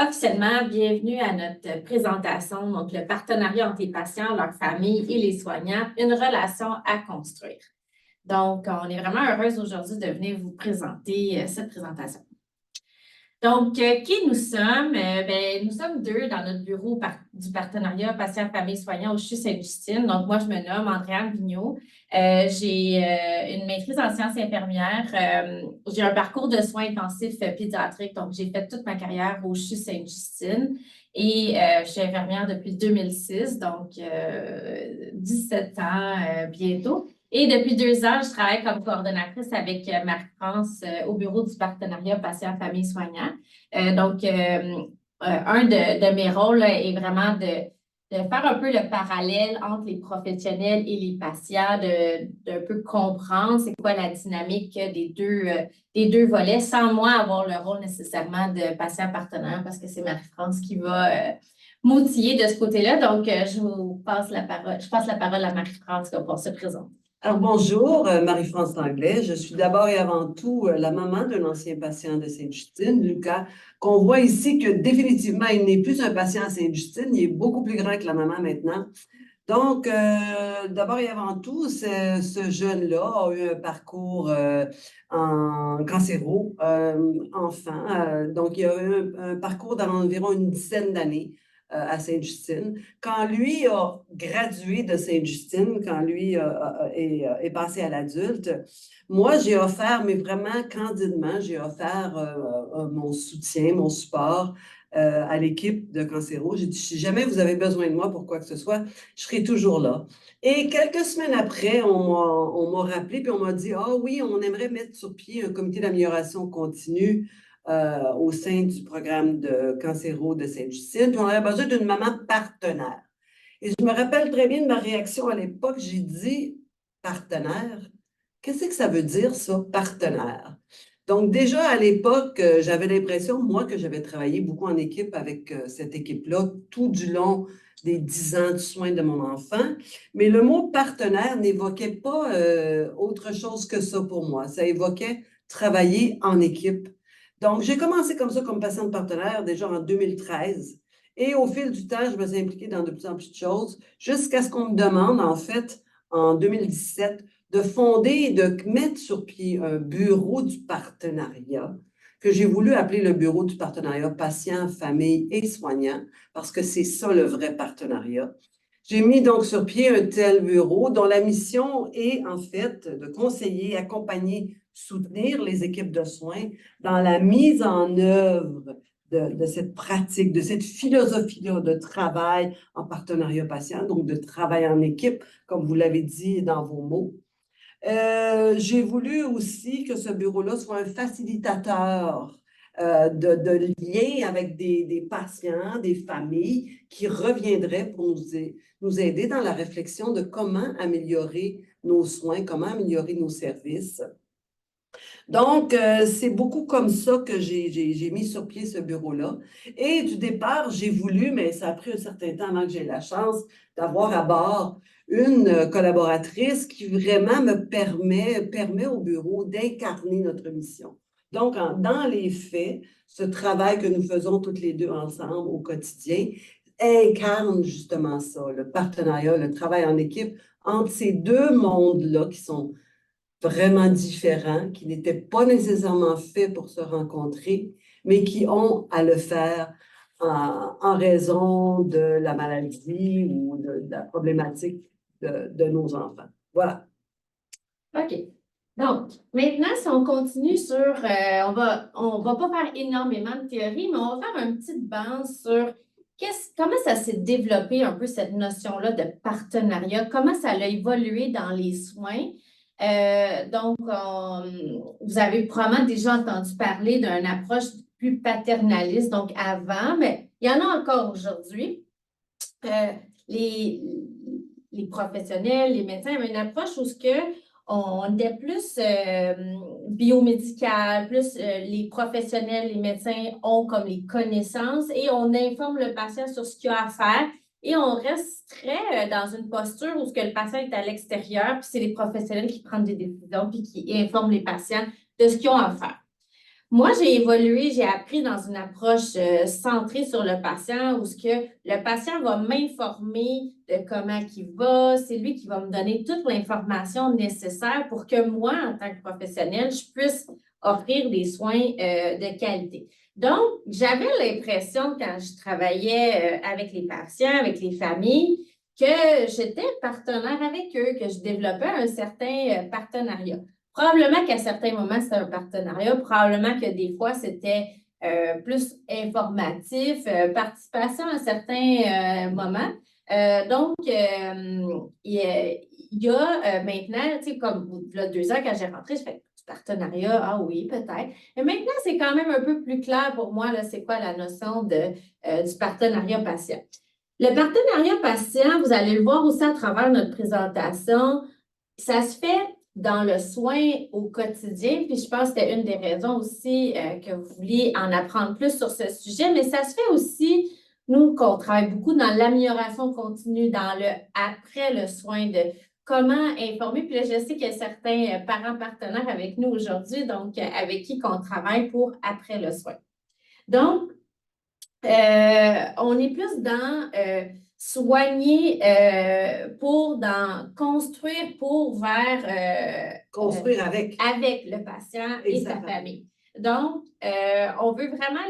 Officiellement, bienvenue à notre présentation, donc le partenariat entre les patients, leurs familles et les soignants, une relation à construire. Donc, on est vraiment heureuse aujourd'hui de venir vous présenter cette présentation. Donc, qui nous sommes? Nous sommes deux dans notre bureau du partenariat patient-famille-soignant au CHU Sainte-Justine. Donc, moi, je me nomme Andréane Vigneault. J'ai une maîtrise en sciences infirmières. J'ai un parcours de soins intensifs pédiatriques. Donc, j'ai fait toute ma carrière au CHU Sainte-Justine. Et je suis infirmière depuis 2006, donc 17 ans bientôt. Et depuis 2 ans, je travaille comme coordonnatrice avec Marie-France au bureau du partenariat patient-famille-soignant. Un de mes rôles là, est vraiment de faire un peu le parallèle entre les professionnels et les patients, d'un peu comprendre c'est quoi la dynamique des deux volets, sans moi avoir le rôle nécessairement de patient partenaire, parce que c'est Marie-France qui va m'outiller de ce côté-là. Donc, je passe la parole à Marie-France pour se présenter. Alors bonjour, Marie-France Langlais. Je suis d'abord et avant tout la maman d'un ancien patient de Sainte-Justine, Lucas, qu'on voit ici que définitivement, il n'est plus un patient à Sainte-Justine, il est beaucoup plus grand que la maman maintenant. Donc, d'abord et avant tout, ce jeune-là a eu un parcours en cancéro enfant. Donc, il a eu un parcours d'environ une dizaine d'années à Sainte-Justine. Quand lui a gradué de Sainte-Justine, quand lui est passé à l'adulte, moi, j'ai offert, mais vraiment candidement, j'ai offert mon soutien, mon support à l'équipe de Cancéro. J'ai dit, si jamais vous avez besoin de moi pour quoi que ce soit, je serai toujours là. Et quelques semaines après, on m'a rappelé puis on m'a dit, ah oui, on aimerait mettre sur pied un comité d'amélioration continue au sein du programme de Cancéro de Sainte-Justine, puis on aurait besoin d'une maman partenaire. Et je me rappelle très bien de ma réaction à l'époque, j'ai dit, partenaire? Qu'est-ce que ça veut dire, ça, partenaire? Donc, déjà à l'époque, j'avais l'impression, moi, que j'avais travaillé beaucoup en équipe avec cette équipe-là tout du long des 10 ans de soins de mon enfant. Mais le mot partenaire n'évoquait pas autre chose que ça pour moi. Ça évoquait travailler en équipe. Donc, j'ai commencé comme ça, comme patiente partenaire, déjà en 2013. Et au fil du temps, je me suis impliquée dans de plus en plus de choses, jusqu'à ce qu'on me demande, en fait, en 2017, de fonder et de mettre sur pied un bureau du partenariat que j'ai voulu appeler le bureau du partenariat patient, famille et soignant, parce que c'est ça le vrai partenariat. J'ai mis donc sur pied un tel bureau dont la mission est en fait de conseiller, accompagner, soutenir les équipes de soins dans la mise en œuvre de cette pratique, de cette philosophie-là de travail en partenariat patient, donc de travail en équipe, comme vous l'avez dit dans vos mots. J'ai voulu aussi que ce bureau-là soit un facilitateur de liens avec des patients, des familles qui reviendraient pour nous aider dans la réflexion de comment améliorer nos soins, comment améliorer nos services. Donc, c'est beaucoup comme ça que j'ai mis sur pied ce bureau-là. Et du départ, j'ai voulu, mais ça a pris un certain temps avant que j'ai la chance d'avoir à bord une collaboratrice qui vraiment me permet au bureau d'incarner notre mission. Donc, dans les faits, ce travail que nous faisons toutes les deux ensemble au quotidien incarne justement ça, le partenariat, le travail en équipe entre ces deux mondes-là qui sont vraiment différents, qui n'étaient pas nécessairement faits pour se rencontrer, mais qui ont à le faire en raison de la maladie ou de la problématique de nos enfants. Voilà. OK. Donc, maintenant, si on continue sur, on va pas faire énormément de théorie, mais on va faire une petite base sur comment ça s'est développé un peu cette notion-là de partenariat, comment ça a évolué dans les soins. Vous avez probablement déjà entendu parler d'une approche plus paternaliste, donc avant, mais il y en a encore aujourd'hui. Les professionnels, les médecins avaient une approche où on était plus biomédical, plus les professionnels, les médecins ont comme les connaissances et on informe le patient sur ce qu'il a à faire et on reste très dans une posture où le patient est à l'extérieur, puis c'est les professionnels qui prennent des décisions puis qui informent les patients de ce qu'ils ont à faire. Moi, j'ai évolué, j'ai appris dans une approche centrée sur le patient où ce que le patient va m'informer de comment il va, c'est lui qui va me donner toute l'information nécessaire pour que moi, en tant que professionnel, je puisse offrir des soins de qualité. Donc, j'avais l'impression quand je travaillais avec les patients, avec les familles, que j'étais partenaire avec eux, que je développais un certain partenariat. Probablement qu'à certains moments, c'était un partenariat. Probablement que des fois, c'était plus informatif, participation à certains moments. Donc, il y a maintenant, tu sais, comme il y a 2 ans, quand j'ai rentré, je fais du partenariat. Ah oui, peut-être. Mais maintenant, c'est quand même un peu plus clair pour moi, là, c'est quoi la notion du partenariat patient. Le partenariat patient, vous allez le voir aussi à travers notre présentation, ça se fait dans le soin au quotidien, puis je pense que c'était une des raisons aussi que vous vouliez en apprendre plus sur ce sujet, mais ça se fait aussi, nous, qu'on travaille beaucoup dans l'amélioration continue, dans le après le soin, de comment informer. Puis là, je sais qu'il y a certains parents partenaires avec nous aujourd'hui, donc avec qui qu'on travaille pour après le soin. Donc, on est plus dans soigner dans construire pour vers Construire avec. avec le patient et sa famille. Donc, on veut vraiment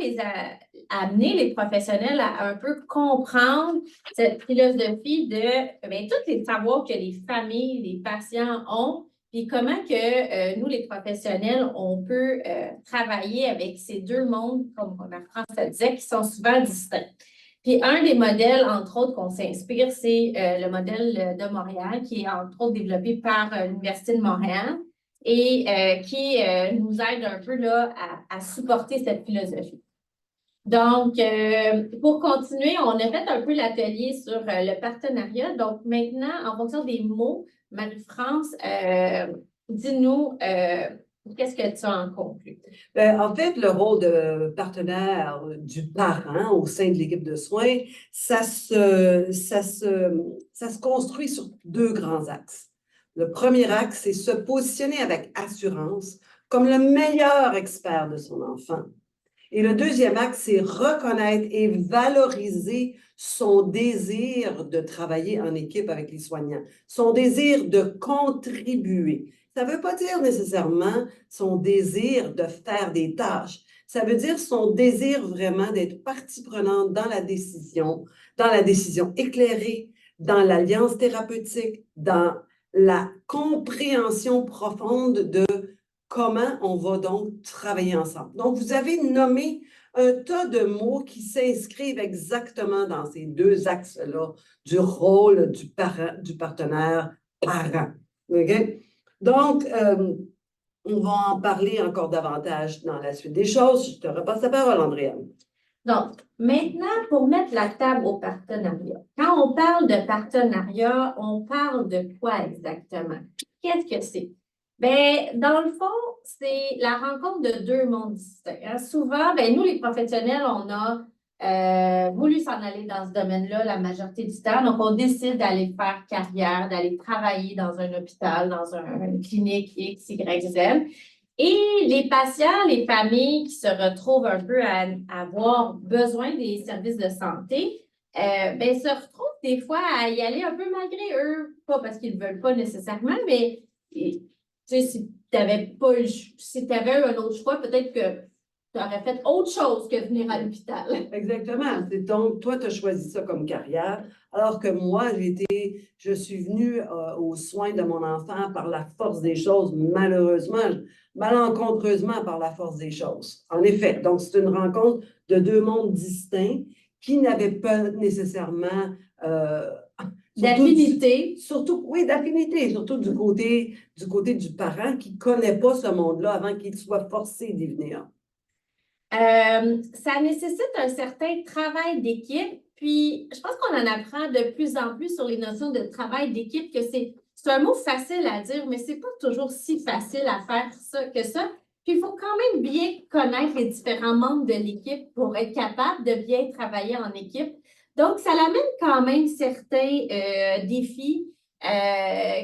amener les professionnels à un peu comprendre cette philosophie de tous les savoirs que les familles, les patients ont, puis comment que nous, les professionnels, on peut travailler avec ces deux mondes, comme Marie-France disait, qui sont souvent distincts. Puis un des modèles, entre autres, qu'on s'inspire, c'est le modèle de Montréal, qui est entre autres développé par l'Université de Montréal et qui nous aide un peu là, à supporter cette philosophie. Donc, pour continuer, on a fait un peu l'atelier sur le partenariat. Donc, maintenant, en fonction des mots, Marie-France, dis-nous, qu'est-ce que tu en conclus? En fait, le rôle de partenaire du parent au sein de l'équipe de soins, ça se construit sur 2 grands axes. Le premier axe, c'est se positionner avec assurance comme le meilleur expert de son enfant. Et le deuxième axe, c'est reconnaître et valoriser son désir de travailler en équipe avec les soignants, son désir de contribuer. Ça ne veut pas dire nécessairement son désir de faire des tâches. Ça veut dire son désir vraiment d'être partie prenante dans la décision éclairée, dans l'alliance thérapeutique, dans la compréhension profonde de comment on va donc travailler ensemble. Donc, vous avez nommé un tas de mots qui s'inscrivent exactement dans ces 2 axes-là du rôle du partenaire parent. OK? Donc, on va en parler encore davantage dans la suite des choses. Je te repasse la parole, Andréane. Donc, maintenant, pour mettre la table au partenariat. Quand on parle de partenariat, on parle de quoi exactement? Qu'est-ce que c'est? Bien, dans le fond, c'est la rencontre de 2 mondes distincts. Souvent, bien, nous, les professionnels, on a voulu s'en aller dans ce domaine-là la majorité du temps. Donc, on décide d'aller faire carrière, d'aller travailler dans un hôpital, dans une clinique X, Y, Z. Et les patients, les familles qui se retrouvent un peu à avoir besoin des services de santé, ben, se retrouvent des fois à y aller un peu malgré eux. Pas parce qu'ils ne veulent pas nécessairement, mais tu sais, si tu avais eu un autre choix, peut-être que tu aurais fait autre chose que venir à l'hôpital. Exactement. Donc, toi, tu as choisi ça comme carrière, alors que moi, je suis venue aux soins de mon enfant par la force des choses, malheureusement, malencontreusement par la force des choses. En effet, donc c'est une rencontre de 2 mondes distincts qui n'avaient pas nécessairement d'affinité. Oui, d'affinité, surtout du côté du parent qui ne connaît pas ce monde-là avant qu'il soit forcé d'y venir. Ça nécessite un certain travail d'équipe, puis je pense qu'on en apprend de plus en plus sur les notions de travail d'équipe, que c'est un mot facile à dire, mais c'est pas toujours si facile à faire que ça. Puis il faut quand même bien connaître les différents membres de l'équipe pour être capable de bien travailler en équipe. Donc, ça amène quand même certains défis.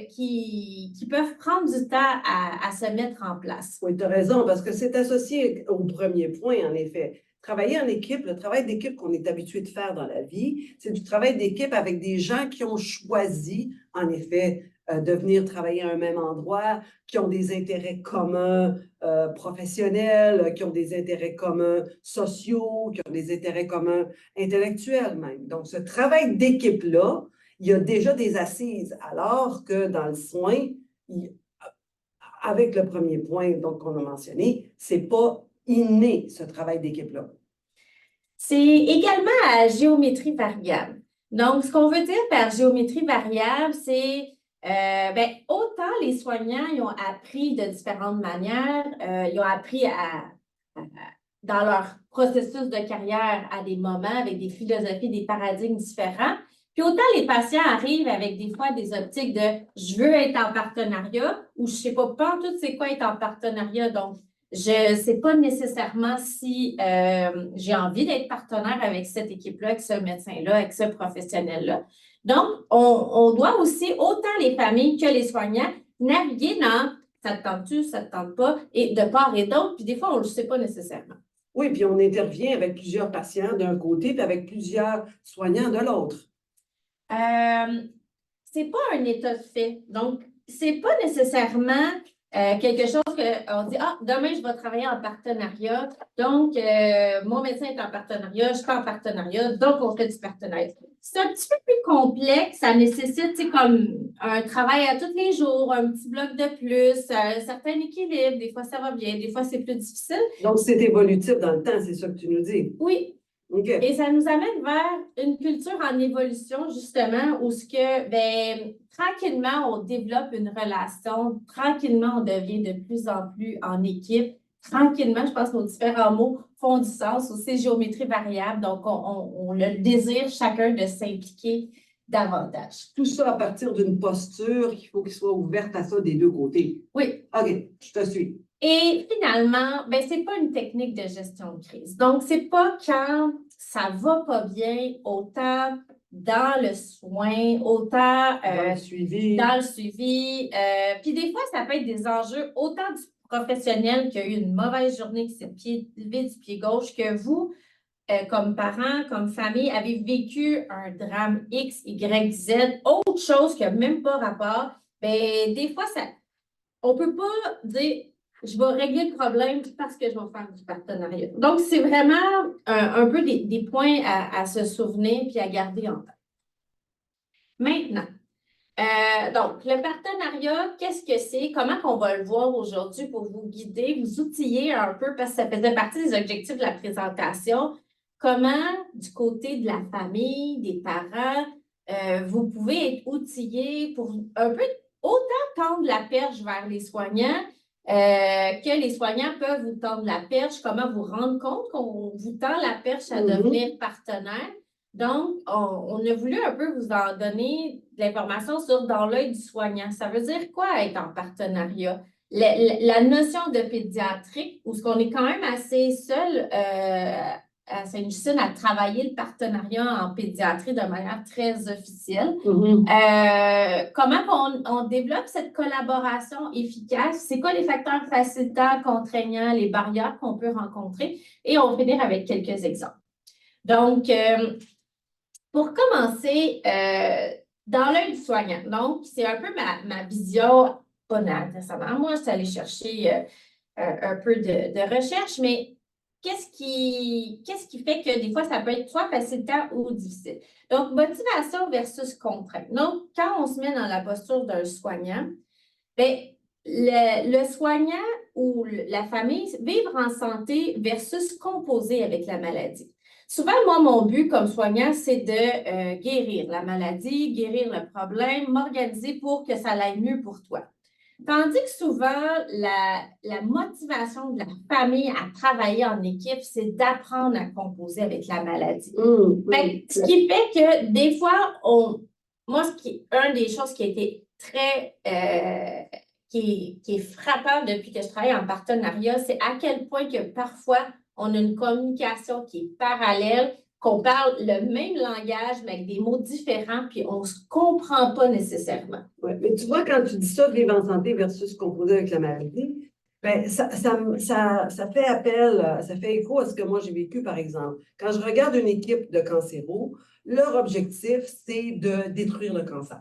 qui peuvent prendre du temps à se mettre en place. Oui, tu as raison, parce que c'est associé au premier point, en effet. Travailler en équipe, le travail d'équipe qu'on est habitué de faire dans la vie, c'est du travail d'équipe avec des gens qui ont choisi, en effet, de venir travailler à un même endroit, qui ont des intérêts communs professionnels, qui ont des intérêts communs sociaux, qui ont des intérêts communs intellectuels même. Donc, ce travail d'équipe-là, il y a déjà des assises, alors que dans le soin, avec le premier point qu'on a mentionné, c'est pas inné, ce travail d'équipe-là. C'est également à géométrie variable. Donc, ce qu'on veut dire par géométrie variable, c'est autant les soignants, ils ont appris de différentes manières, ils ont appris dans leur processus de carrière à des moments avec des philosophies, des paradigmes différents. Puis autant les patients arrivent avec des fois des optiques de je veux être en partenariat ou je ne sais pas tout c'est quoi être en partenariat. Donc, je ne sais pas nécessairement si j'ai envie d'être partenaire avec cette équipe-là, avec ce médecin-là, avec ce professionnel-là. Donc, on doit aussi, autant les familles que les soignants, naviguer dans ça te tente-tu, ça te tente pas, et de part et d'autre, puis des fois, on ne le sait pas nécessairement. Oui, puis on intervient avec plusieurs patients d'un côté, puis avec plusieurs soignants de l'autre. C'est pas un état de fait. Donc, c'est pas nécessairement quelque chose qu'on dit, ah, demain, je vais travailler en partenariat. Donc, mon médecin est en partenariat, je suis en partenariat, donc on fait du partenariat. C'est un petit peu plus complexe, ça nécessite comme un travail à tous les jours, un petit bloc de plus, un certain équilibre. Des fois, ça va bien, des fois, c'est plus difficile. Donc, c'est évolutif dans le temps, c'est ça que tu nous dis? Oui. Okay. Et ça nous amène vers une culture en évolution, justement, où tranquillement, on développe une relation, tranquillement, on devient de plus en plus en équipe. Tranquillement, je pense que nos différents mots font du sens aussi, géométrie variable. Donc, on le désire chacun de s'impliquer davantage. Tout ça à partir d'une posture qu'il faut qu'il soit ouverte à ça des deux côtés. Oui. OK, je te suis. Et finalement, ce n'est pas une technique de gestion de crise. Donc, ce n'est pas quand ça ne va pas bien, autant dans le soin, autant dans le suivi. Puis des fois, ça peut être des enjeux autant du professionnel qui a eu une mauvaise journée, qui s'est levé du pied gauche, que vous, comme parents, comme famille, avez vécu un drame X, Y, Z, autre chose qui n'a même pas rapport. Des fois, on ne peut pas dire je vais régler le problème parce que je vais faire du partenariat. Donc, c'est vraiment un peu des points à se souvenir puis à garder en tête. Maintenant, donc, le partenariat, qu'est-ce que c'est? Comment on va le voir aujourd'hui pour vous guider, vous outiller un peu, parce que ça faisait partie des objectifs de la présentation. Comment, du côté de la famille, des parents, vous pouvez être outillés pour un peu autant tendre la perche vers les soignants que les soignants peuvent vous tendre la perche, comment vous rendre compte qu'on vous tend la perche à devenir partenaire. Donc, on a voulu un peu vous en donner de l'information sur dans l'œil du soignant. Ça veut dire quoi être en partenariat? La notion de pédiatrique, où ce qu'on est quand même assez seul à Sainte-Justine à travailler le partenariat en pédiatrie de manière très officielle. Comment on développe cette collaboration efficace? C'est quoi les facteurs facilitants, contraignants, les barrières qu'on peut rencontrer? Et on va finir avec quelques exemples. Donc, pour commencer, dans l'œil du soignant, donc, c'est un peu ma vision, pas nécessairement moi, je suis allée chercher un peu de recherche, mais qu'est-ce qui fait que des fois, ça peut être soit facilitant ou difficile? Donc, motivation versus contrainte. Donc, quand on se met dans la posture d'un soignant, le soignant ou la famille, vivre en santé versus composer avec la maladie. Souvent, moi, mon but comme soignant, c'est de guérir la maladie, guérir le problème, m'organiser pour que ça aille mieux pour toi. Tandis que souvent, la motivation de la famille à travailler en équipe, c'est d'apprendre à composer avec la maladie. Ce qui fait que des fois, moi, une des choses qui a été très qui est frappant depuis que je travaille en partenariat, c'est à quel point que parfois, on a une communication qui est parallèle, qu'on parle le même langage, mais avec des mots différents, puis on ne se comprend pas nécessairement. Ouais, mais tu vois, quand tu dis ça, vivre en santé versus composer avec la maladie, ben, ça fait appel, ça fait écho à ce que moi j'ai vécu, par exemple. Quand je regarde une équipe de cancéros, leur objectif, c'est de détruire le cancer.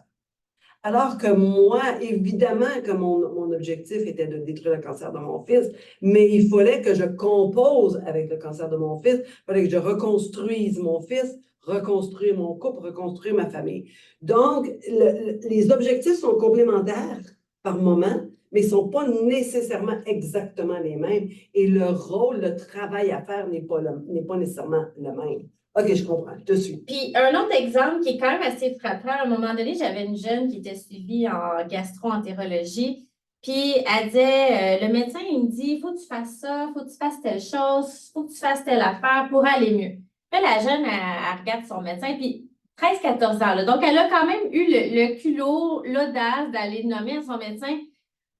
Alors que moi, évidemment que mon objectif était de détruire le cancer de mon fils, mais il fallait que je compose avec le cancer de mon fils, il fallait que je reconstruise mon fils, reconstruire mon couple, reconstruire ma famille. Donc, les objectifs sont complémentaires par moment, mais ils ne sont pas nécessairement exactement les mêmes. Et le rôle, le travail à faire n'est pas nécessairement le même. OK, je comprends, je te suis. Puis un autre exemple qui est quand même assez frappant, à un moment donné, j'avais une jeune qui était suivie en gastro-entérologie, puis elle disait, le médecin, il me dit, il faut que tu fasses ça, il faut que tu fasses telle chose, il faut que tu fasses telle affaire pour aller mieux. Puis la jeune, elle regarde son médecin, puis 13-14 ans, là. Donc elle a quand même eu le culot, l'audace d'aller nommer à son médecin,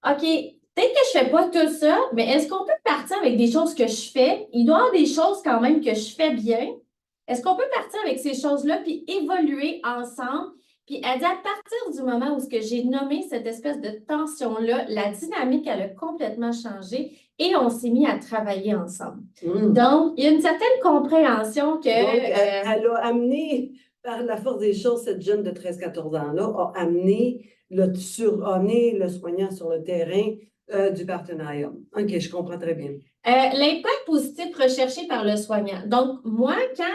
OK, peut-être que je ne fais pas tout ça, mais est-ce qu'on peut partir avec des choses que je fais? Il doit y avoir des choses quand même que je fais bien. Est-ce qu'on peut partir avec ces choses-là puis évoluer ensemble? Puis elle dit à partir du moment où j'ai nommé cette espèce de tension-là, la dynamique, elle a complètement changé et on s'est mis à travailler ensemble. Donc, il y a une certaine compréhension que… elle a amené, par la force des choses, cette jeune de 13-14 ans-là, a amené le soignant sur le terrain du partenariat. OK, je comprends très bien. L'impact positif recherché par le soignant. Donc, moi, quand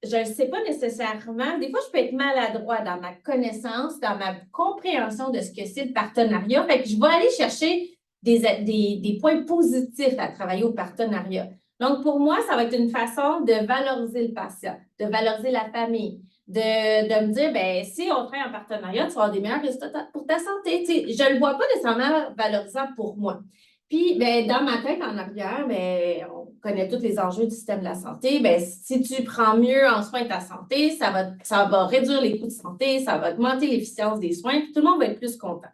je ne sais pas nécessairement, des fois, je peux être maladroit dans ma connaissance, dans ma compréhension de ce que c'est le partenariat. Fait que je vais aller chercher des points positifs à travailler au partenariat. Donc, pour moi, ça va être une façon de valoriser le patient, de valoriser la famille, de me dire, ben si on travaille en partenariat, tu vas avoir des meilleurs résultats pour ta santé. Tu sais, je ne le vois pas nécessairement valorisant pour moi. Puis, ben, dans ma tête, en arrière, ben, on connaît tous les enjeux du système de la santé. Ben, si tu prends mieux en soin de ta santé, ça va réduire les coûts de santé, ça va augmenter l'efficience des soins, puis tout le monde va être plus content.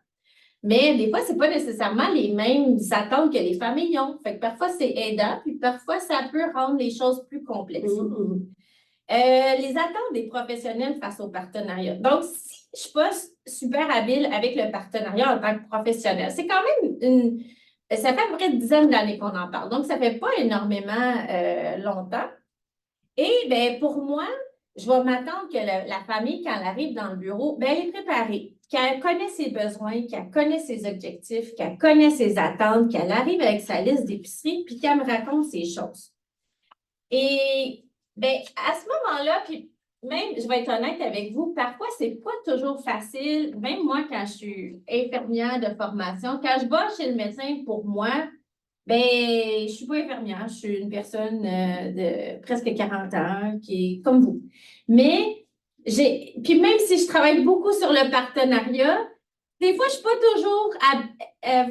Mais des fois, ce n'est pas nécessairement les mêmes attentes que les familles ont. Fait que parfois, c'est aidant, puis parfois, ça peut rendre les choses plus complexes. Les attentes des professionnels face au partenariat. Donc, si je ne suis pas super habile avec le partenariat en tant que professionnel, c'est quand même ça fait à peu près une dizaine d'années qu'on en parle. Donc, ça ne fait pas énormément longtemps. Et bien, pour moi, je vais m'attendre que la famille, quand elle arrive dans le bureau, bien, elle est préparée, qu'elle connaît ses besoins, qu'elle connaît ses objectifs, qu'elle connaît ses attentes, qu'elle arrive avec sa liste d'épicerie, puis qu'elle me raconte ses choses. Et bien, à ce moment-là, puis même, je vais être honnête avec vous, parfois, ce n'est pas toujours facile. Même moi, quand je suis infirmière de formation, quand je vais chez le médecin pour moi, ben, je ne suis pas infirmière, je suis une personne de presque 40 ans qui est comme vous. Mais puis même si je travaille beaucoup sur le partenariat, des fois, je suis pas toujours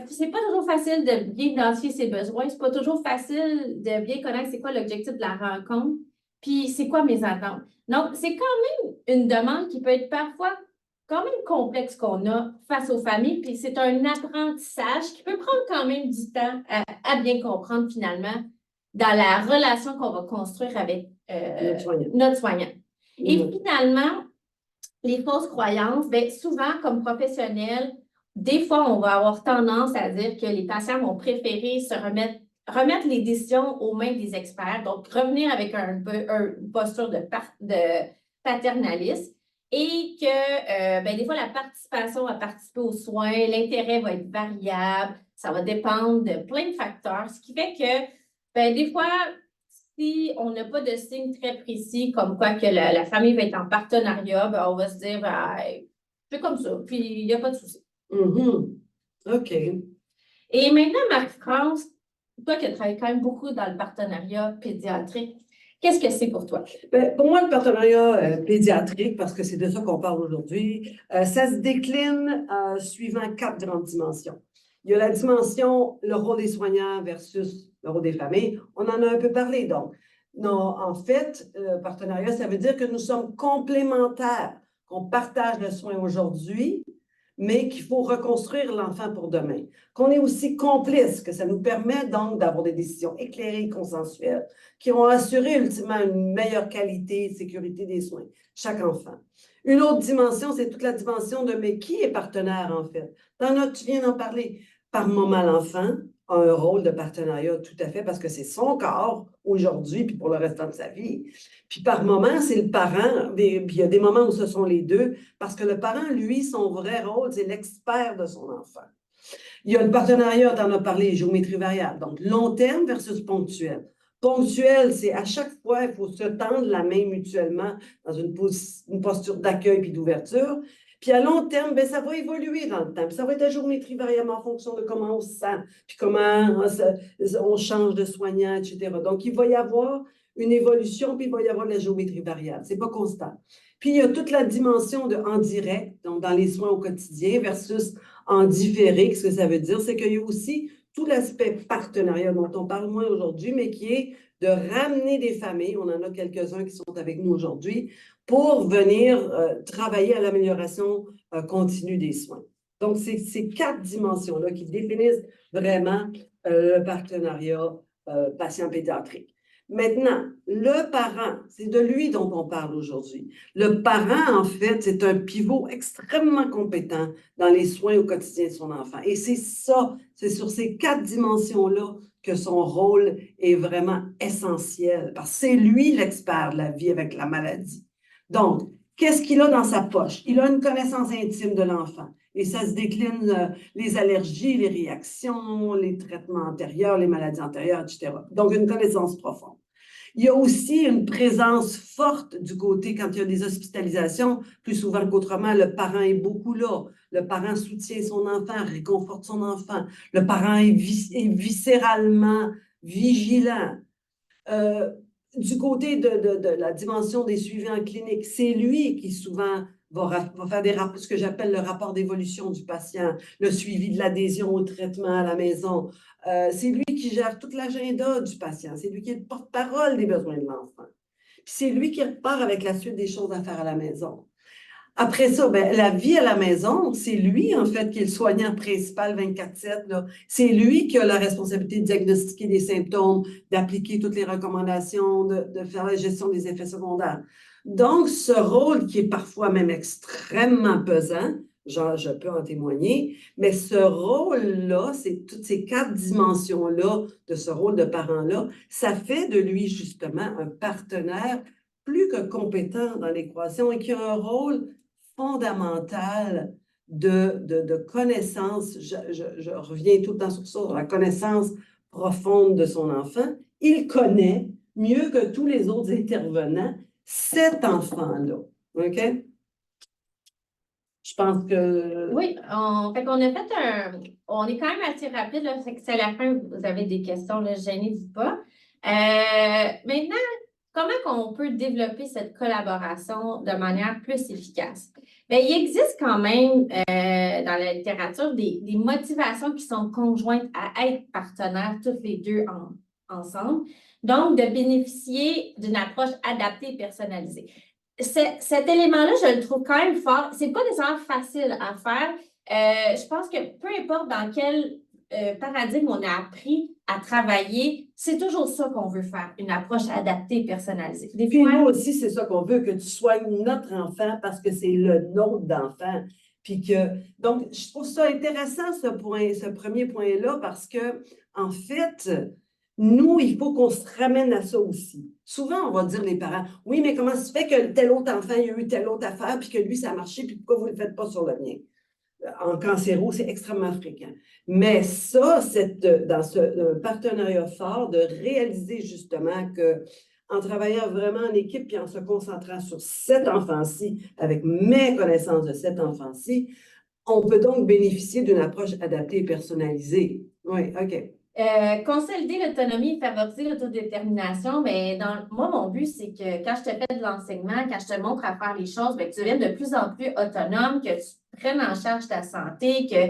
c'est pas toujours facile de bien identifier ses besoins, c'est pas toujours facile de bien connaître c'est quoi l'objectif de la rencontre, puis c'est quoi mes attentes. Donc, c'est quand même une demande qui peut être parfois quand même complexe qu'on a face aux familles, puis c'est un apprentissage qui peut prendre quand même du temps à bien comprendre finalement dans la relation qu'on va construire avec notre soignant. Et finalement, les fausses croyances, bien, souvent, comme professionnels, des fois, on va avoir tendance à dire que les patients vont préférer remettre les décisions aux mains des experts, donc revenir avec une posture de paternalisme et que, bien, des fois, la participation à participer aux soins, l'intérêt va être variable, ça va dépendre de plein de facteurs, ce qui fait que, bien, des fois, si on n'a pas de signe très précis comme quoi que la famille va être en partenariat, ben, on va se dire, ben, c'est comme ça, puis il n'y a pas de souci. OK. Et maintenant, Marie-France, toi qui as travaillé quand même beaucoup dans le partenariat pédiatrique, qu'est-ce que c'est pour toi? Bien, pour moi, le partenariat pédiatrique, parce que c'est de ça qu'on parle aujourd'hui, ça se décline suivant 4 grandes dimensions. Il y a la dimension, le rôle des soignants versus le rôle des familles. On en a un peu parlé, donc. Non, en fait, partenariat, ça veut dire que nous sommes complémentaires, qu'on partage le soin aujourd'hui, mais qu'il faut reconstruire l'enfant pour demain. Qu'on est aussi complice, que ça nous permet donc d'avoir des décisions éclairées et consensuelles qui vont assurer ultimement une meilleure qualité et sécurité des soins, chaque enfant. Une autre dimension, c'est toute la dimension de mais qui est partenaire en fait? Tu viens d'en parler. Par moment, l'enfant a un rôle de partenariat tout à fait parce que c'est son corps aujourd'hui puis pour le restant de sa vie. Puis par moment, c'est le parent, puis il y a des moments où ce sont les deux parce que le parent, lui, son vrai rôle, c'est l'expert de son enfant. Il y a le partenariat, tu en as parlé, géométrie variable. Donc, long terme versus ponctuel. Ponctuel, c'est à chaque fois, il faut se tendre la main mutuellement dans une posture d'accueil puis d'ouverture. Puis à long terme, ben, ça va évoluer dans le temps. Puis ça va être la géométrie variable en fonction de comment on se sent, puis comment on change de soignant, etc. Donc, il va y avoir une évolution, puis il va y avoir de la géométrie variable. Ce n'est pas constant. Puis il y a toute la dimension de en direct, donc dans les soins au quotidien, versus en différé. Ce que ça veut dire, c'est qu'il y a aussi tout l'aspect partenariat dont on parle moins aujourd'hui, mais qui est de ramener des familles, on en a quelques-uns qui sont avec nous aujourd'hui, pour venir travailler à l'amélioration continue des soins. Donc, c'est ces 4 dimensions-là qui définissent vraiment le partenariat patient pédiatrique. Maintenant, le parent, c'est de lui dont on parle aujourd'hui. Le parent, en fait, c'est un pivot extrêmement compétent dans les soins au quotidien de son enfant. Et c'est ça, c'est sur ces 4 dimensions-là que son rôle est vraiment essentiel, parce que c'est lui l'expert de la vie avec la maladie. Donc, qu'est-ce qu'il a dans sa poche? Il a une connaissance intime de l'enfant. Et ça se décline les allergies, les réactions, les traitements antérieurs, les maladies antérieures, etc. Donc, une connaissance profonde. Il y a aussi une présence forte du côté, quand il y a des hospitalisations, plus souvent qu'autrement, le parent est beaucoup là. Le parent soutient son enfant, réconforte son enfant. Le parent est viscéralement vigilant. Du côté de la dimension des suivis en clinique, c'est lui qui souvent va faire ce que j'appelle le rapport d'évolution du patient, le suivi de l'adhésion au traitement à la maison. C'est lui qui gère tout l'agenda du patient. C'est lui qui est le porte-parole des besoins de l'enfant. Puis c'est lui qui repart avec la suite des choses à faire à la maison. Après ça, ben, la vie à la maison, c'est lui, en fait, qui est le soignant principal 24/7. C'est lui qui a la responsabilité de diagnostiquer les symptômes, d'appliquer toutes les recommandations, de faire la gestion des effets secondaires. Donc, ce rôle qui est parfois même extrêmement pesant, genre, je peux en témoigner, mais ce rôle-là, c'est toutes ces 4 dimensions-là de ce rôle de parent-là, ça fait de lui, justement, un partenaire plus que compétent dans l'équation et qui a un rôle fondamentale de connaissance. Je reviens tout le temps sur ça, la connaissance profonde de son enfant. Il connaît mieux que tous les autres intervenants cet enfant-là. OK? Je pense que... Oui, on a fait on est quand même assez rapide, là, c'est à la fin, vous avez des questions, là, gênez-vous pas. Maintenant, comment on peut développer cette collaboration de manière plus efficace? Bien, il existe quand même dans la littérature des motivations qui sont conjointes à être partenaires, toutes les deux ensemble. Donc, de bénéficier d'une approche adaptée et personnalisée. Cet élément-là, je le trouve quand même fort. Ce n'est pas nécessairement facile à faire. Je pense que peu importe dans quel paradigme on a appris à travailler, c'est toujours ça qu'on veut faire, une approche adaptée et personnalisée. Puis nous aussi, c'est ça qu'on veut, que tu sois notre enfant parce que c'est le nôtre d'enfant. Puis que, donc, je trouve ça intéressant, ce premier point-là, parce que, en fait, nous, il faut qu'on se ramène à ça aussi. Souvent, on va dire les parents, oui, mais comment ça se fait que tel autre enfant, il y a eu telle autre affaire, puis que lui, ça a marché, puis pourquoi vous ne le faites pas sur le mien? En cancéro, c'est extrêmement fréquent. Mais ça, dans ce partenariat fort, de réaliser justement que en travaillant vraiment en équipe puis en se concentrant sur cet enfant-ci, avec mes connaissances de cet enfant-ci, on peut donc bénéficier d'une approche adaptée et personnalisée. Oui, OK. Consolider l'autonomie et favoriser l'autodétermination, mais moi, mon but, c'est que quand je te fais de l'enseignement, quand je te montre à faire les choses, bien, que tu deviennes de plus en plus autonome, que tu prennes en charge ta santé, que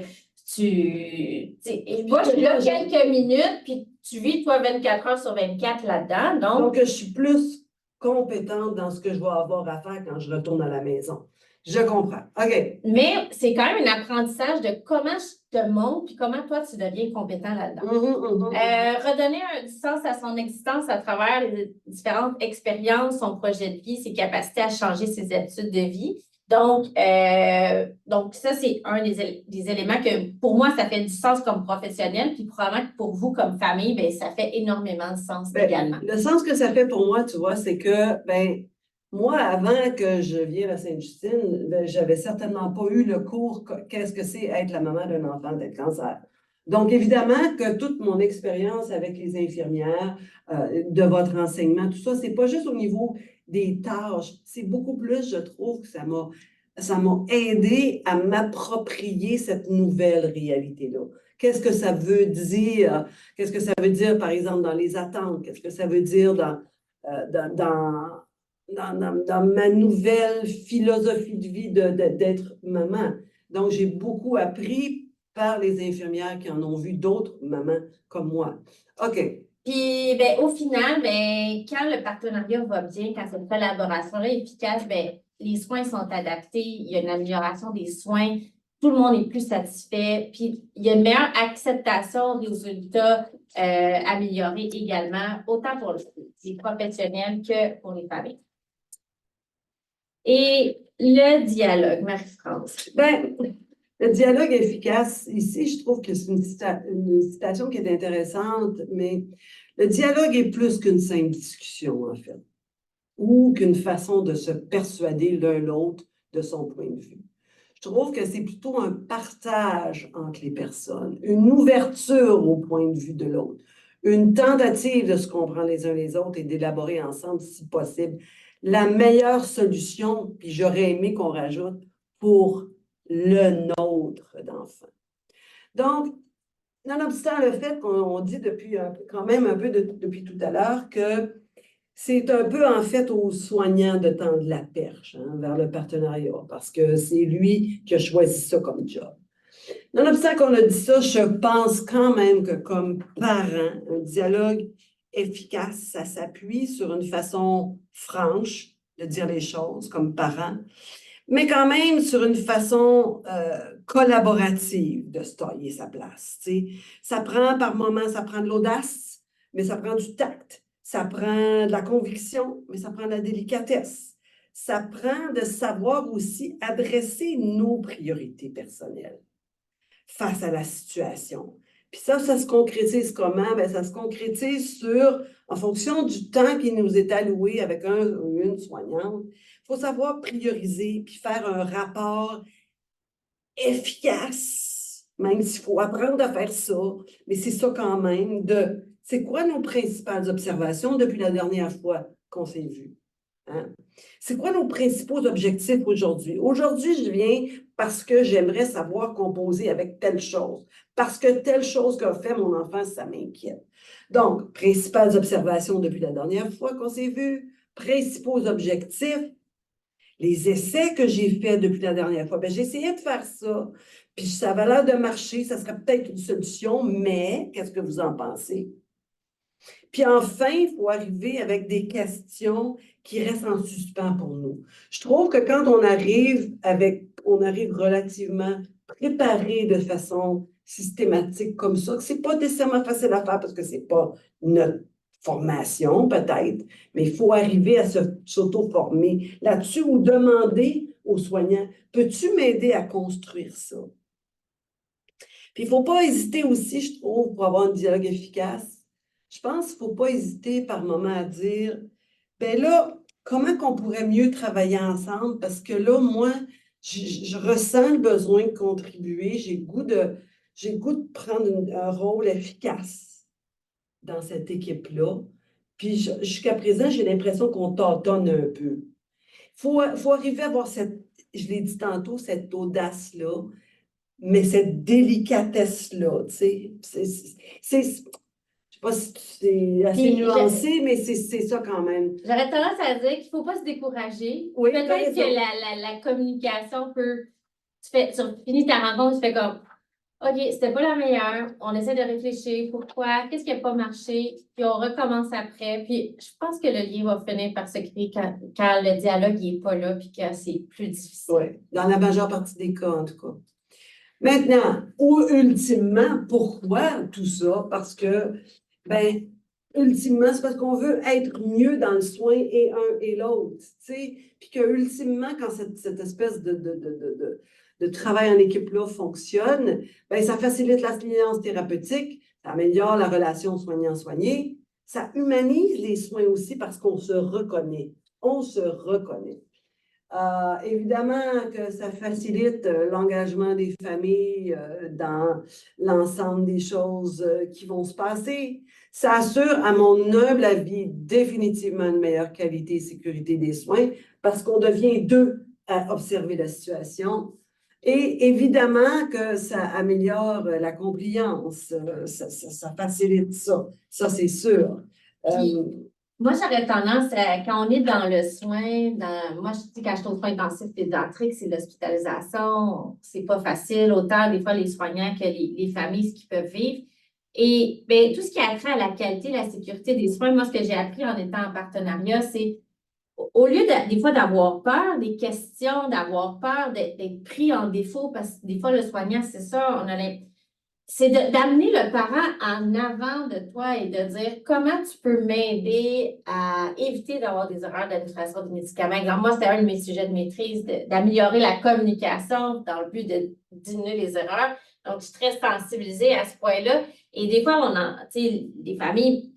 moi, je suis là quelques minutes, puis tu vis, toi, 24 heures sur 24 là-dedans. Donc, je suis plus compétente dans ce que je vais avoir à faire quand je retourne à la maison. Je comprends. OK. Mais c'est quand même un apprentissage de comment je te montre puis comment toi, tu deviens compétent là-dedans. Redonner du sens à son existence à travers les différentes expériences, son projet de vie, ses capacités à changer ses habitudes de vie. Donc ça, c'est un des éléments que, pour moi, ça fait du sens comme professionnel, puis probablement que pour vous, comme famille, bien, ça fait énormément de sens également. Le sens que ça fait pour moi, tu vois, c'est que, moi, avant que je vienne à Sainte-Justine, j'avais certainement pas eu le cours qu'est-ce que c'est être la maman d'un enfant d'être cancer. Donc, évidemment que toute mon expérience avec les infirmières, de votre enseignement, tout ça, c'est pas juste au niveau des tâches, c'est beaucoup plus, je trouve, que ça m'a aidé à m'approprier cette nouvelle réalité-là. Qu'est-ce que ça veut dire? Qu'est-ce que ça veut dire, par exemple, dans les attentes? Qu'est-ce que ça veut dire dans ma nouvelle philosophie de vie d'être maman? Donc, j'ai beaucoup appris par les infirmières qui en ont vu d'autres mamans comme moi. OK. Puis, au final, quand le partenariat va bien, quand cette collaboration-là est efficace, les soins sont adaptés, il y a une amélioration des soins, tout le monde est plus satisfait, puis il y a une meilleure acceptation des résultats améliorés également, autant pour les professionnels que pour les familles. Et le dialogue, Marie-France. Le dialogue efficace, ici, je trouve que c'est une citation qui est intéressante, mais le dialogue est plus qu'une simple discussion, en fait, ou qu'une façon de se persuader l'un l'autre de son point de vue. Je trouve que c'est plutôt un partage entre les personnes, une ouverture au point de vue de l'autre, une tentative de se comprendre les uns les autres et d'élaborer ensemble, si possible, la meilleure solution, puis j'aurais aimé qu'on rajoute, pour le nôtre d'enfant. Donc, nonobstant le fait qu'on dit quand même un peu depuis tout à l'heure que c'est un peu en fait au soignant de tendre la perche vers le partenariat parce que c'est lui qui a choisi ça comme job. Nonobstant qu'on a dit ça, je pense quand même que comme parent, un dialogue efficace, ça s'appuie sur une façon franche de dire les choses comme parent, mais quand même sur une façon collaborative de se tailler sa place. T'sais. Ça prend par moments, ça prend de l'audace, mais ça prend du tact. Ça prend de la conviction, mais ça prend de la délicatesse. Ça prend de savoir aussi adresser nos priorités personnelles face à la situation. Puis ça se concrétise comment? Bien, ça se concrétise en fonction du temps qui nous est alloué avec un ou une soignante. Il faut savoir prioriser puis faire un rapport efficace, même s'il faut apprendre à faire ça, mais c'est ça quand même c'est quoi nos principales observations depuis la dernière fois qu'on s'est vu? Hein? C'est quoi nos principaux objectifs aujourd'hui? Aujourd'hui, je viens parce que j'aimerais savoir composer avec telle chose, parce que telle chose qu'a fait mon enfant, ça m'inquiète. Donc, principales observations depuis la dernière fois qu'on s'est vu, principaux objectifs, les essais que j'ai faits depuis la dernière fois, j'ai essayé de faire ça, puis ça avait l'air de marcher, ça serait peut-être une solution, mais qu'est-ce que vous en pensez? Puis enfin, il faut arriver avec des questions qui restent en suspens pour nous. Je trouve que quand on arrive relativement préparé de façon systématique comme ça, que c'est pas nécessairement facile à faire parce que c'est pas notre formation peut-être, mais il faut arriver à s'auto-former là-dessus ou demander aux soignants, peux-tu m'aider à construire ça? Puis il ne faut pas hésiter aussi, je trouve, pour avoir un dialogue efficace, je pense qu'il ne faut pas hésiter par moment à dire, ben là, comment qu'on pourrait mieux travailler ensemble? Parce que là, moi, je ressens le besoin de contribuer, j'ai le goût de prendre un rôle efficace dans cette équipe-là. Puis jusqu'à présent, j'ai l'impression qu'on tâtonne un peu. Il faut arriver à avoir je l'ai dit tantôt, cette audace-là, mais cette délicatesse-là, tu sais, je ne sais pas si c'est assez nuancé, mais c'est ça quand même. J'aurais tendance à dire qu'il ne faut pas se décourager. Oui, peut-être que la communication peut... Tu finis ta rencontre, tu fais comme... OK, c'était pas la meilleure. On essaie de réfléchir. Pourquoi? Qu'est-ce qui n'a pas marché? Puis on recommence après. Puis je pense que le lien va finir par se créer quand le dialogue n'est pas là puis que c'est plus difficile. Oui, dans la majeure partie des cas, en tout cas. Maintenant, ou ultimement, pourquoi tout ça? Parce que, ben, ultimement, c'est parce qu'on veut être mieux dans le soin et un et l'autre, tu sais. Puis que, ultimement, quand cette espèce de travail en équipe-là fonctionne, ben, ça facilite l'assistance thérapeutique, ça améliore la relation soignant-soigné, ça humanise les soins aussi parce qu'on se reconnaît. On se reconnaît. Évidemment que ça facilite l'engagement des familles dans l'ensemble des choses qui vont se passer. Ça assure, à mon humble avis, définitivement une meilleure qualité et sécurité des soins parce qu'on devient deux à observer la situation. Et évidemment que ça améliore la compliance, ça facilite ça, ça c'est sûr. Puis, moi, j'aurais tendance, quand on est dans le soin, moi, je dis quand je suis aux soins intensifs pédiatriques, c'est l'hospitalisation, c'est pas facile, autant des fois les soignants que les familles, ce qu'ils peuvent vivre. Et bien, tout ce qui a trait à la qualité, la sécurité des soins, moi, ce que j'ai appris en étant en partenariat, c'est au lieu des fois d'avoir peur des questions, d'avoir peur d'être pris en défaut, parce que des fois, le soignant, c'est ça, c'est d'amener le parent en avant de toi et de dire comment tu peux m'aider à éviter d'avoir des erreurs d'administration des médicaments. Exemple, moi, c'était un de mes sujets de maîtrise, d'améliorer la communication dans le but de diminuer les erreurs. Donc, je suis très sensibilisée à ce point-là. Et des fois, tu sais, les familles,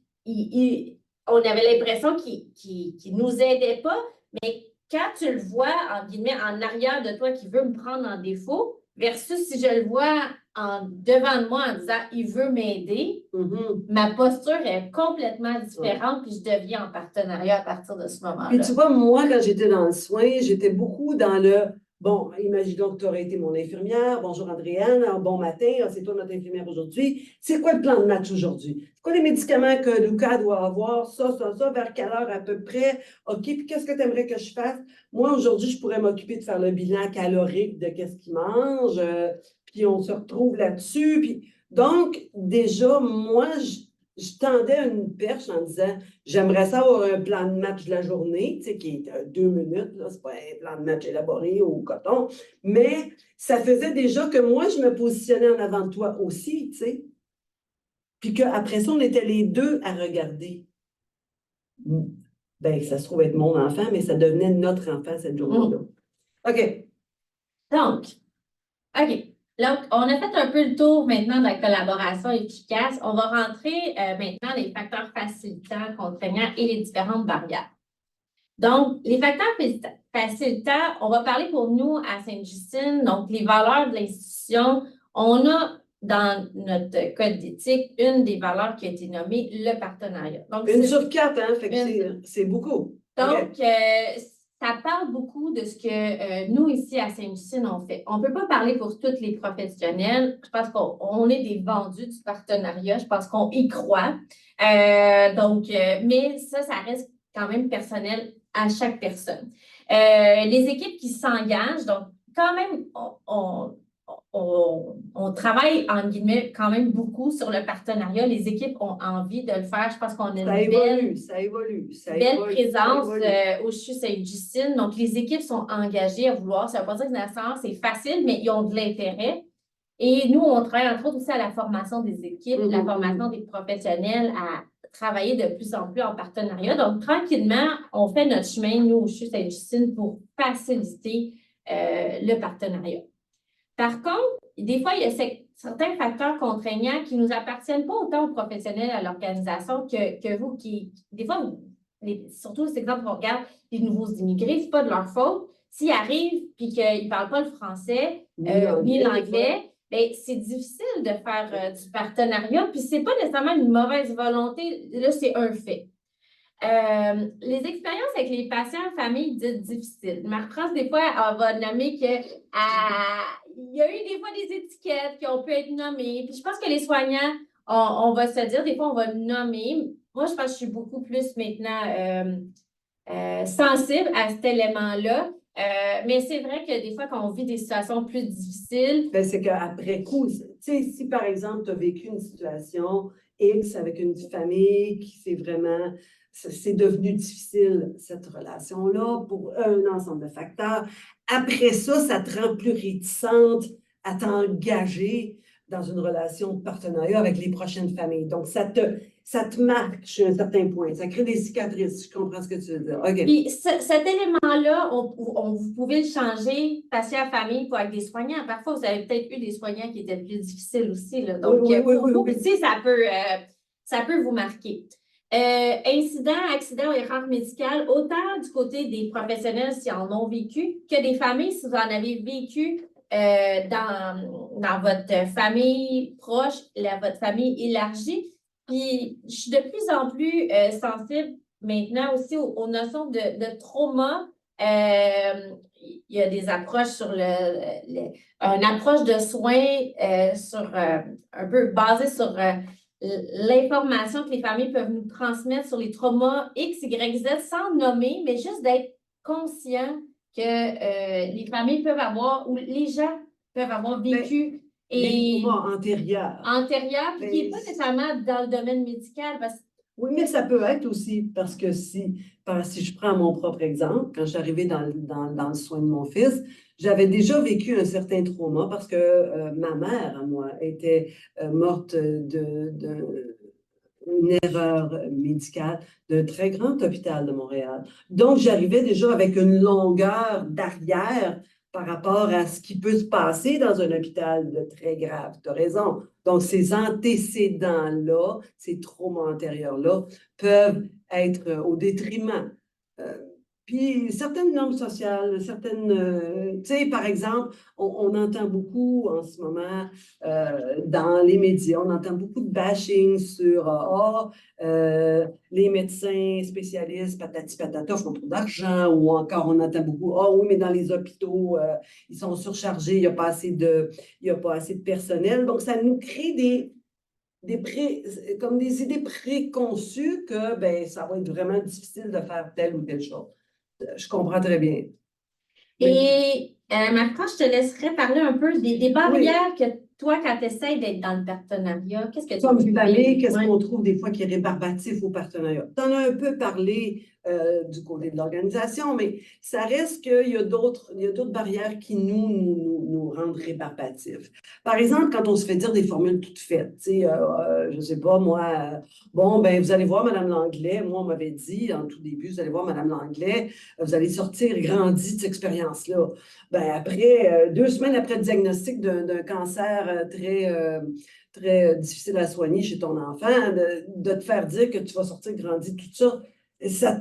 on avait l'impression qu'ils nous aidaient pas, mais quand tu le vois, en guillemets, en arrière de toi qui veut me prendre en défaut, versus si je le vois devant de moi en disant il veut m'aider, ma posture est complètement différente, puis je deviens en partenariat à partir de ce moment-là. Puis tu vois, moi, quand j'étais dans le soin, j'étais beaucoup dans le bon, imaginons que tu aurais été mon infirmière. Bonjour Andréane, bon matin, c'est toi notre infirmière aujourd'hui. C'est quoi le plan de match aujourd'hui? C'est quoi les médicaments que Lucas doit avoir? Ça, vers quelle heure à peu près? OK, puis qu'est-ce que tu aimerais que je fasse? Moi, aujourd'hui, je pourrais m'occuper de faire le bilan calorique de qu'est-ce qu'il mange, puis on se retrouve là-dessus. Puis donc, déjà, moi, je tendais une perche en disant j'aimerais ça avoir un plan de match de la journée, tu sais, qui est 2 minutes, là, c'est pas un plan de match élaboré au coton, mais ça faisait déjà que moi, je me positionnais en avant de toi aussi, tu sais. Puis qu'après ça, on était les deux à regarder. Ben, ça se trouve être mon enfant, mais ça devenait notre enfant cette journée-là. OK. Donc, OK. Donc, on a fait un peu le tour maintenant de la collaboration efficace. On va rentrer maintenant les facteurs facilitants, contraignants et les différentes barrières. Donc, les facteurs facilitants, on va parler pour nous à Sainte-Justine, donc les valeurs de l'institution. On a dans notre code d'éthique une des valeurs qui a été nommée le partenariat. Donc, une sur 4, hein? Fait que c'est beaucoup. Donc, ça parle beaucoup de ce que nous, ici à Sainte-Justine, on fait. On ne peut pas parler pour tous les professionnels. Je pense qu'on est des vendus du partenariat. Je pense qu'on y croit. Mais ça reste quand même personnel à chaque personne. Les équipes qui s'engagent, donc quand même, on travaille, en guillemets, quand même beaucoup sur le partenariat. Les équipes ont envie de le faire. Je pense qu'on a une belle présence au CHU Sainte-Justine. Donc, les équipes sont engagées à vouloir. Ça ne veut pas dire que nécessairement c'est facile, mais ils ont de l'intérêt. Et nous, on travaille entre autres aussi à la formation des équipes, la formation des professionnels à travailler de plus en plus en partenariat. Donc, tranquillement, on fait notre chemin, nous, au CHU Sainte-Justine, pour faciliter le partenariat. Par contre, des fois, il y a certains facteurs contraignants qui ne nous appartiennent pas autant aux professionnels, à l'organisation que vous, des fois, surtout cet exemple qu'on regarde, les nouveaux immigrés, ce n'est pas de leur faute. S'ils arrivent et qu'ils ne parlent pas le français ni l'anglais, bien, c'est difficile de faire du partenariat. Puis, ce n'est pas nécessairement une mauvaise volonté. Là, c'est un fait. Les expériences avec les patients en famille dites difficiles. Marie-France, des fois, elle va nommer que il y a eu des fois des étiquettes qui ont pu être nommées. Puis je pense que les soignants, on va se dire, des fois, on va nommer. Moi, je pense que je suis beaucoup plus maintenant sensible à cet élément-là. Mais c'est vrai que des fois, quand on vit des situations plus difficiles, Ben, c'est qu'après coup, tu sais, si par exemple, tu as vécu une situation X avec une famille qui c'est devenu difficile, cette relation-là, pour un ensemble de facteurs. Après ça, ça te rend plus réticente à t'engager dans une relation de partenariat avec les prochaines familles. Donc, ça te marque jusqu'à un certain point. Ça crée des cicatrices. Je comprends ce que tu veux dire. OK. puis cet élément-là, vous pouvez le changer patient à famille pour avec des soignants. Parfois, vous avez peut-être eu des soignants qui étaient plus difficiles aussi, là. Donc, Oui, oui, pour oui, vous oui. aussi, ça peut vous marquer. Incidents, accidents ou erreurs médicales, autant du côté des professionnels s'ils en ont vécu que des familles si vous en avez vécu dans votre famille proche, votre famille élargie. Puis, je suis de plus en plus sensible maintenant aussi aux notions de trauma. Il y a des approches sur une approche de soins un peu basée sur l'information que les familles peuvent nous transmettre sur les traumas X, Y, Z sans nommer, mais juste d'être conscient que les familles peuvent avoir ou les gens peuvent avoir vécu Les et traumas antérieurs. antérieur, puis qui n'est pas nécessairement dans le domaine médical, parce que Oui, mais ça peut être aussi parce que si je prends mon propre exemple, quand je suis arrivée dans le soin de mon fils, j'avais déjà vécu un certain trauma parce que ma mère, à moi, était morte d'une erreur médicale d'un très grand hôpital de Montréal. Donc, j'arrivais déjà avec une longueur d'arrière par rapport à ce qui peut se passer dans un hôpital de très grave. Tu as raison. Donc, ces antécédents-là, ces traumas antérieurs-là, peuvent être au détriment. Euh, Puis, certaines normes sociales, tu sais, par exemple, on entend beaucoup en ce moment dans les médias, on entend beaucoup de bashing sur les médecins spécialistes, patati patata, font trop d'argent, ou encore on entend beaucoup, oui, mais dans les hôpitaux, ils sont surchargés, il n'y a pas assez de personnel. Donc, ça nous crée comme des idées préconçues que ben, ça va être vraiment difficile de faire telle ou telle chose. Je comprends très bien. Mais, et Marc, je te laisserai parler un peu des oui, barrières que toi, quand tu essaies d'être dans le partenariat, qu'est-ce que tu comme peux vous savez, qu'est-ce ouais. qu'on trouve des fois qui est rébarbatif au partenariat? Tu en as un peu parlé du côté de l'organisation, mais ça reste qu'il y a d'autres barrières qui nous rendent rébarbatifs. Par exemple, quand on se fait dire des formules toutes faites, tu sais, je ne sais pas, moi, bon, ben vous allez voir Madame Langlais, moi, on m'avait dit en tout début, vous allez voir Madame Langlais, vous allez sortir grandi de cette expérience-là. Ben après, 2 semaines après le diagnostic d'un cancer très difficile à soigner chez ton enfant, de te faire dire que tu vas sortir grandi, tout ça, ça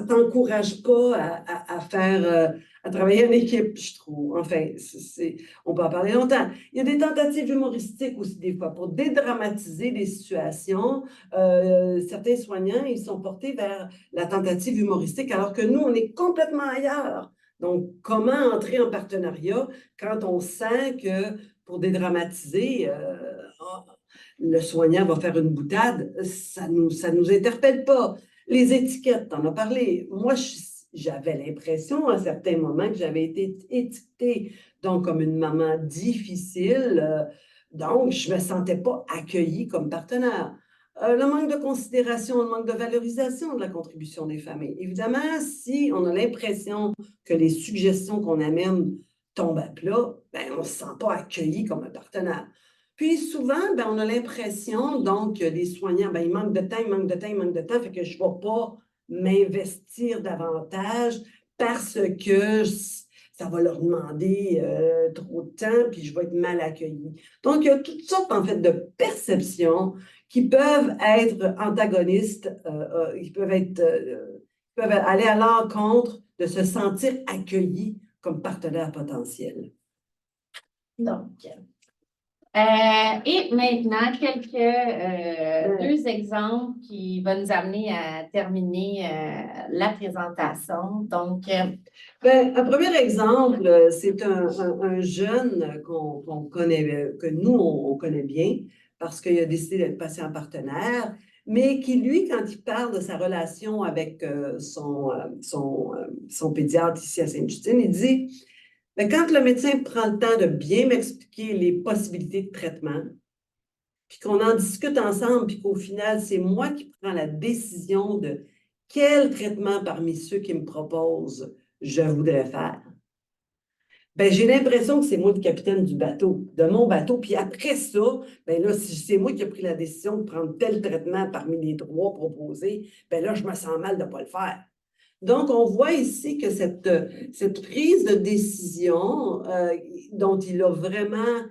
t'encourage pas à faire, à travailler en équipe, je trouve. Enfin, on peut en parler longtemps. Il y a des tentatives humoristiques aussi, des fois, pour dédramatiser les situations. Certains soignants, ils sont portés vers la tentative humoristique, alors que nous, on est complètement ailleurs. Donc, comment entrer en partenariat quand on sent que pour dédramatiser, le soignant va faire une boutade, ça nous interpelle pas. Les étiquettes, t'en as parlé. Moi, j'avais l'impression à un certain moment que j'avais été étiquetée donc comme une maman difficile. Donc, je me sentais pas accueillie comme partenaire. Le manque de considération, le manque de valorisation de la contribution des familles. Évidemment, si on a l'impression que les suggestions qu'on amène tombent à plat, ben, on ne se sent pas accueilli comme un partenaire. Puis souvent, ben, on a l'impression donc que les soignants, ben, ils manquent de temps, ils manquent de temps, ils manquent de temps, fait que je ne vais pas m'investir davantage parce que ça va leur demander trop de temps, puis je vais être mal accueillie. Donc, il y a toutes sortes, en fait, de perceptions qui peuvent être antagonistes, peuvent aller à l'encontre de se sentir accueilli comme partenaire potentiel. Donc, et maintenant, deux exemples qui vont nous amener à terminer la présentation. Donc, ben, un premier exemple, c'est un jeune qu'on connaît, que nous, on connaît bien, parce qu'il a décidé d'être patient partenaire. mais qui, lui, quand il parle de sa relation avec son pédiatre ici à Sainte-Justine, il dit, ben, quand le médecin prend le temps de bien m'expliquer les possibilités de traitement, puis qu'on en discute ensemble, puis qu'au final, c'est moi qui prends la décision de quel traitement parmi ceux qui me proposent je voudrais faire. Ben, j'ai l'impression que c'est moi le capitaine du bateau, de mon bateau. Puis après ça, ben là, si c'est moi qui ai pris la décision de prendre tel traitement parmi les 3 proposés, ben là, je me sens mal de ne pas le faire. Donc, on voit ici que cette prise de décision dont il a vraiment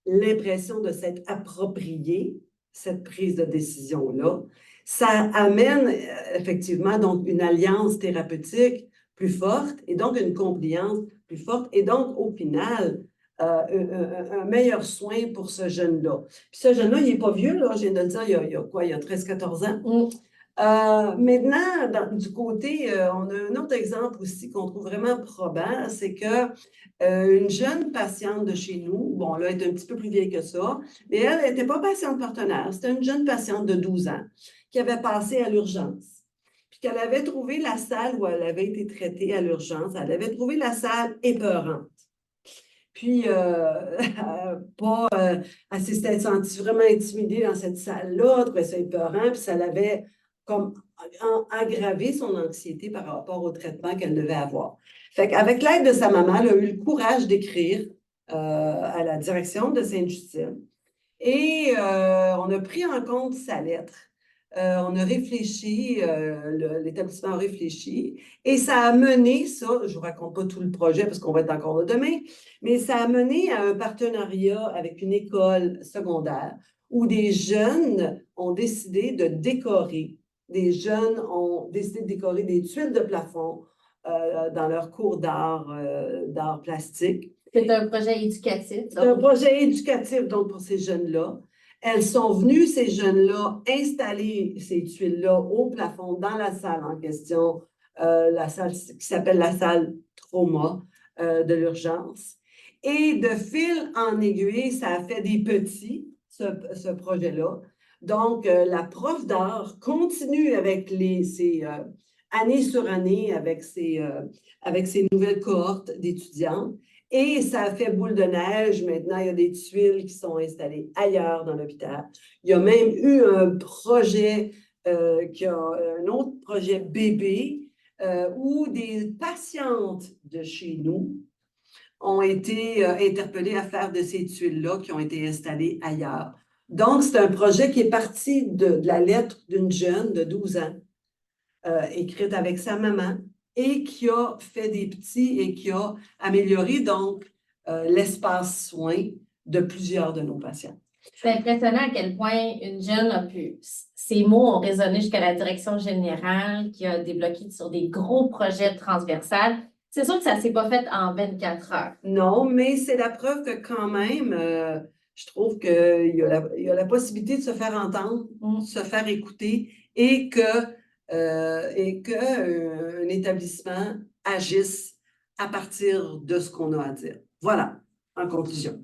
l'impression de s'être approprié, cette prise de décision-là, ça amène effectivement donc une alliance thérapeutique plus forte et donc une compliance plus forte et donc au final un meilleur soin pour ce jeune-là. Puis ce jeune-là, il n'est pas vieux, là, je viens de le dire, il y a quoi, il y a 13-14 ans. Maintenant, du côté, on a un autre exemple aussi qu'on trouve vraiment probant, c'est que une jeune patiente de chez nous, bon, là, elle est un petit peu plus vieille que ça, mais elle n'était pas patiente partenaire, c'était une jeune patiente de 12 ans qui avait passé à l'urgence, puis qu'elle avait trouvé la salle où elle avait été traitée à l'urgence, elle avait trouvé la salle épeurante. Puis, elle s'était sentie vraiment intimidée dans cette salle-là, trouvait ça épeurant, puis ça l'avait comme aggravé son anxiété par rapport au traitement qu'elle devait avoir. Fait qu'avec l'aide de sa maman, elle a eu le courage d'écrire à la direction de Sainte-Justine et on a pris en compte sa lettre. On a réfléchi, l'établissement a réfléchi, et ça a mené, ça, je ne vous raconte pas tout le projet parce qu'on va être encore là demain, mais ça a mené à un partenariat avec une école secondaire où des jeunes ont décidé de décorer, des jeunes ont décidé de décorer des tuiles de plafond dans leur cours d'art plastique. C'est un projet éducatif. C'est un projet éducatif, donc, pour ces jeunes-là. Elles sont venues, ces jeunes-là, installer ces tuiles-là au plafond dans la salle en question, la salle qui s'appelle la salle trauma de l'urgence. Et de fil en aiguille, ça a fait des petits, ce projet-là. Donc, la prof d'art continue avec année sur année avec ces nouvelles cohortes d'étudiantes. Et ça a fait boule de neige. Maintenant, il y a des tuiles qui sont installées ailleurs dans l'hôpital. Il y a même eu un projet, un autre projet bébé, où des patientes de chez nous ont été interpellées à faire de ces tuiles-là qui ont été installées ailleurs. Donc, c'est un projet qui est parti de la lettre d'une jeune de 12 ans, écrite avec sa maman, et qui a fait des petits et qui a amélioré donc l'espace soin de plusieurs de nos patients. C'est impressionnant à quel point une jeune a pu. Ces mots ont résonné jusqu'à la direction générale qui a débloqué sur des gros projets transversaux. C'est sûr que ça ne s'est pas fait en 24 heures. Non, mais c'est la preuve que quand même, je trouve qu'il y a la possibilité de se faire entendre, de se faire écouter et qu'un établissement agisse à partir de ce qu'on a à dire. Voilà, en conclusion.